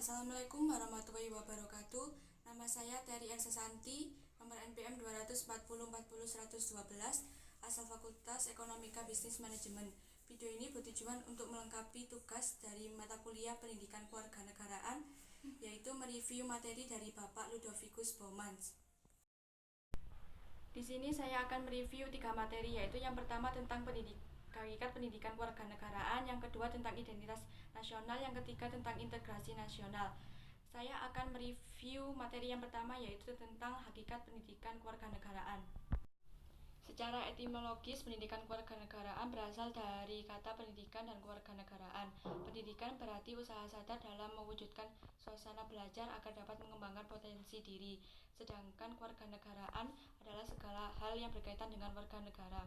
Assalamualaikum warahmatullahi wabarakatuh. Nama saya Terry N. Sesanti, nomor NPM 240404112, asal Fakultas Ekonomika Bisnis Manajemen. Video ini bertujuan untuk melengkapi tugas dari mata kuliah Pendidikan Kewarganegaraan, yaitu mereview materi dari Bapak Ludovicus Bomans. Di sini saya akan mereview 3 materi, yaitu yang pertama tentang Hakikat Pendidikan Kewarganegaraan, yang kedua tentang identitas nasional, yang ketiga tentang integrasi nasional. Saya akan mereview materi yang pertama, yaitu tentang hakikat pendidikan kewarganegaraan. Secara etimologis, pendidikan kewarganegaraan berasal dari kata pendidikan dan kewarganegaraan. Pendidikan berarti usaha sadar dalam mewujudkan suasana belajar agar dapat mengembangkan potensi diri. Sedangkan kewarganegaraan adalah segala hal yang berkaitan dengan warga negara.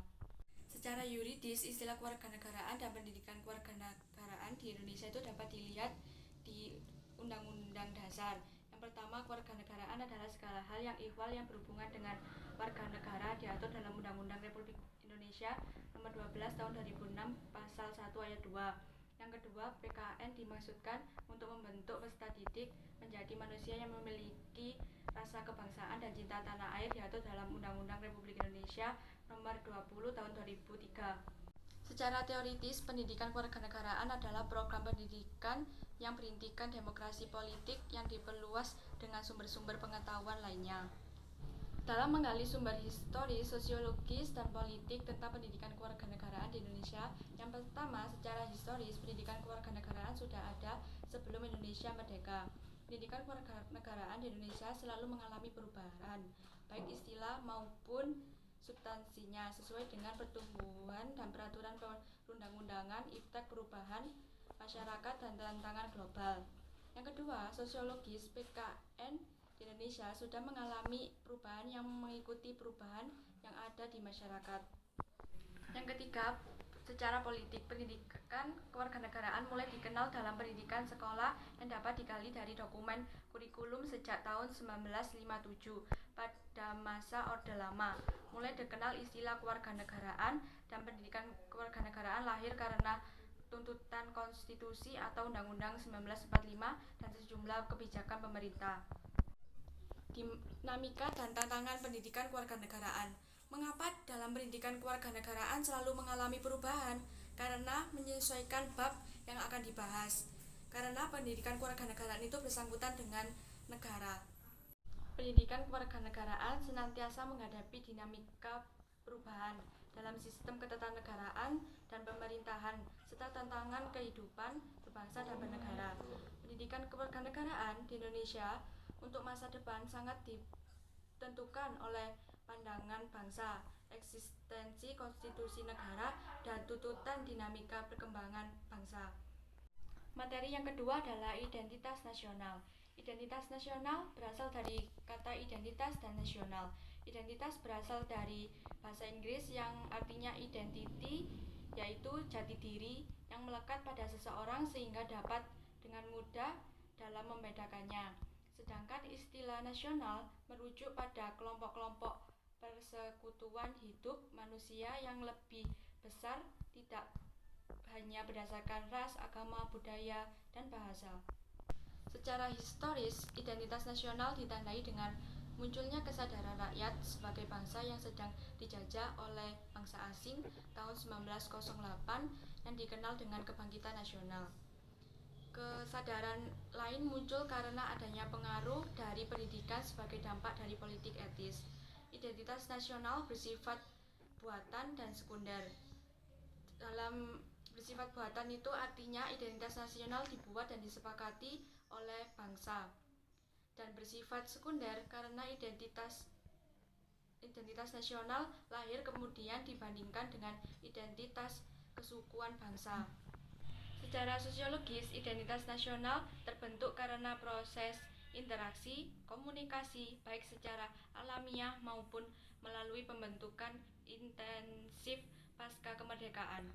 Secara yuridis, istilah kewarganegaraan dan pendidikan kewarganegaraan di Indonesia itu dapat dilihat di Undang-Undang Dasar. Yang pertama, kewarganegaraan adalah segala hal yang ihwal yang berhubungan dengan warga negara diatur dalam Undang-Undang Republik Indonesia Nomor 12 Tahun 2006 Pasal 1 Ayat 2. Yang kedua, PKN dimaksudkan untuk membentuk peserta didik menjadi manusia yang memiliki rasa kebangsaan dan cinta tanah air diatur dalam Undang-Undang Republik Indonesia Nomor 20 Tahun 2003. Secara teoritis, pendidikan kewarganegaraan adalah program pendidikan yang berintikan demokrasi politik yang diperluas dengan sumber-sumber pengetahuan lainnya. Dalam menggali sumber historis, sosiologis, dan politik tentang pendidikan kewarganegaraan di Indonesia, yang pertama, secara historis, pendidikan kewarganegaraan sudah ada sebelum Indonesia merdeka. Pendidikan kewarganegaraan di Indonesia selalu mengalami perubahan, baik istilah maupun substansinya, sesuai dengan pertumbuhan dan peraturan perundang-undangan, efek perubahan masyarakat, dan tantangan global. Yang kedua, sosiologis, PKN di Indonesia sudah mengalami perubahan yang mengikuti perubahan yang ada di masyarakat. Yang ketiga, secara politik, pendidikan kewarganegaraan mulai dikenal dalam pendidikan sekolah yang dapat digali dari dokumen kurikulum sejak tahun 1957 pada masa Orde Lama. Mulai dikenal istilah kewarganegaraan, dan pendidikan kewarganegaraan lahir karena tuntutan konstitusi atau Undang-Undang 1945 dan sejumlah kebijakan pemerintah. Dinamika dan tantangan pendidikan kewarganegaraan. Mengapa dalam pendidikan kewarganegaraan selalu mengalami perubahan? Karena menyesuaikan bab yang akan dibahas. Karena pendidikan kewarganegaraan itu bersangkutan dengan negara. Pendidikan kewarganegaraan senantiasa menghadapi dinamika perubahan dalam sistem ketatanegaraan dan pemerintahan, serta tantangan kehidupan berbangsa dan bernegara. Pendidikan kewarganegaraan di Indonesia untuk masa depan sangat ditentukan oleh pandangan bangsa, eksistensi konstitusi negara, dan tuntutan dinamika perkembangan bangsa. Materi yang kedua adalah identitas nasional. Identitas nasional berasal dari kata identitas dan nasional. Identitas berasal dari bahasa Inggris yang artinya identity, yaitu jati diri yang melekat pada seseorang sehingga dapat dengan mudah dalam membedakannya. Sedangkan istilah nasional merujuk pada kelompok-kelompok persekutuan hidup manusia yang lebih besar, tidak hanya berdasarkan ras, agama, budaya, dan bahasa. Secara historis, identitas nasional ditandai dengan munculnya kesadaran rakyat sebagai bangsa yang sedang dijajah oleh bangsa asing tahun 1908 yang dikenal dengan kebangkitan nasional. Kesadaran lain muncul karena adanya pengaruh dari pendidikan sebagai dampak dari politik etis. Identitas nasional bersifat buatan dan sekunder. Dalam bersifat buatan itu artinya identitas nasional dibuat dan disepakati oleh bangsa, dan bersifat sekunder karena identitas nasional lahir kemudian dibandingkan dengan identitas kesukuan bangsa. Secara sosiologis, identitas nasional terbentuk karena proses interaksi, komunikasi, baik secara alamiah maupun melalui pembentukan intensif pasca kemerdekaan.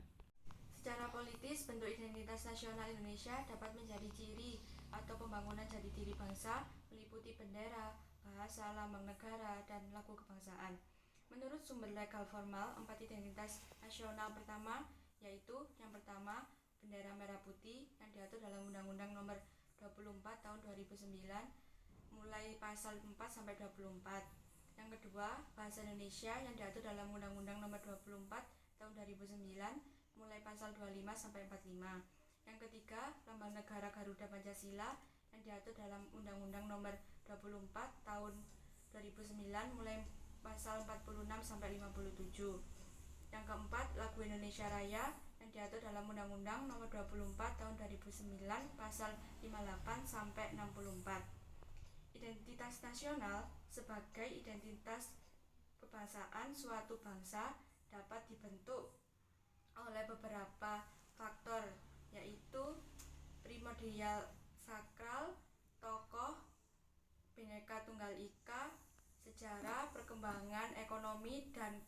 Secara politis, bentuk identitas nasional Indonesia dapat menjadi ciri atau pembangunan jati diri bangsa, meliputi bendera, bahasa, lambang negara, dan lagu kebangsaan. Menurut sumber legal formal, 4 identitas nasional pertama, yaitu yang pertama, bendera merah putih yang diatur dalam Undang-Undang Nomor 24 tahun 2009 mulai pasal 4 sampai 24. Yang kedua, bahasa Indonesia yang diatur dalam Undang-Undang Nomor 24 tahun 2009 mulai pasal 25 sampai 45. Yang ketiga, Lambang Negara Garuda Pancasila yang diatur dalam Undang-Undang Nomor 24 tahun 2009 mulai pasal 46 sampai 57. Yang keempat, lagu Indonesia Raya yang diatur dalam Undang-Undang Nomor 24 tahun 2009 pasal 58 sampai 64. Identitas nasional sebagai identitas kebahasaan suatu bangsa dapat dibentuk oleh beberapa faktor, yaitu primordial sakral, tokoh, Bhinneka Tunggal Ika, sejarah, perkembangan ekonomi, dan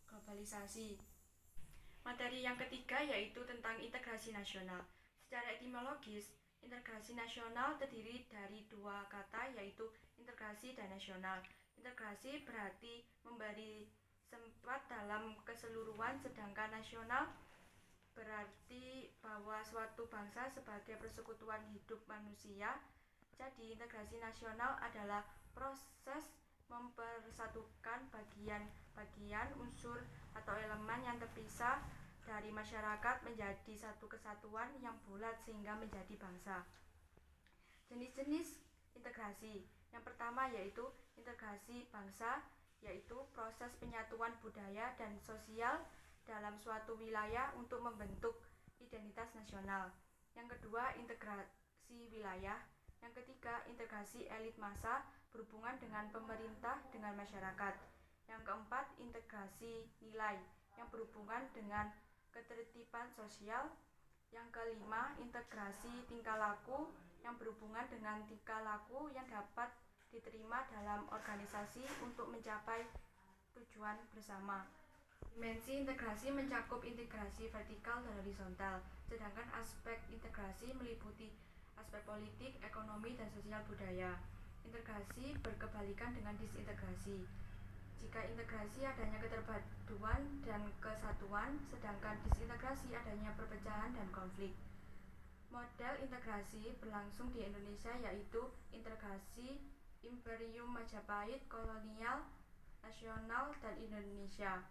globalisasi. Materi yang ketiga yaitu tentang integrasi nasional. Secara etimologis, integrasi nasional terdiri dari dua kata, yaitu integrasi dan nasional. Integrasi berarti memberi tempat dalam keseluruhan, sedangkan nasional berarti bahwa suatu bangsa sebagai persekutuan hidup manusia. Jadi integrasi nasional adalah proses mempersatukan bagian-bagian unsur atau elemen yang terpisah dari masyarakat menjadi satu kesatuan yang bulat sehingga menjadi bangsa. Jenis-jenis integrasi. Yang pertama yaitu integrasi bangsa, yaitu proses penyatuan budaya dan sosial dalam suatu wilayah untuk membentuk identitas nasional. Yang kedua, integrasi wilayah. Yang ketiga, integrasi elit massa berhubungan dengan pemerintah dengan masyarakat. Yang keempat, integrasi nilai yang berhubungan dengan ketertiban sosial. Yang kelima, integrasi tingkah laku yang berhubungan dengan tingkah laku yang dapat diterima dalam organisasi untuk mencapai tujuan bersama. Dimensi integrasi mencakup integrasi vertikal dan horizontal, sedangkan aspek integrasi meliputi aspek politik, ekonomi, dan sosial budaya. Integrasi berkebalikan dengan disintegrasi. Jika integrasi adanya keterpaduan dan kesatuan, sedangkan disintegrasi adanya perpecahan dan konflik. Model integrasi berlangsung di Indonesia yaitu integrasi Imperium Majapahit, kolonial, nasional, dan Indonesia.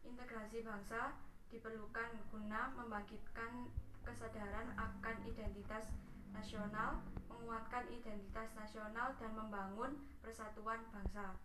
Integrasi bangsa diperlukan guna membangkitkan kesadaran akan identitas nasional, menguatkan identitas nasional, dan membangun persatuan bangsa.